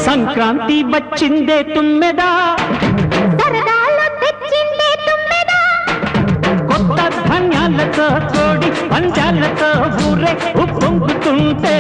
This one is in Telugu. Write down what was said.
సంక్రాంతి వచ్చిందే తుమ్మెదా, సరదాలు తెచ్చిందే తుమ్మెదా, కొత్త ధాన్యాలతో కోడి పంచాలతో ఊరే ఉప్పొంగుతుంటే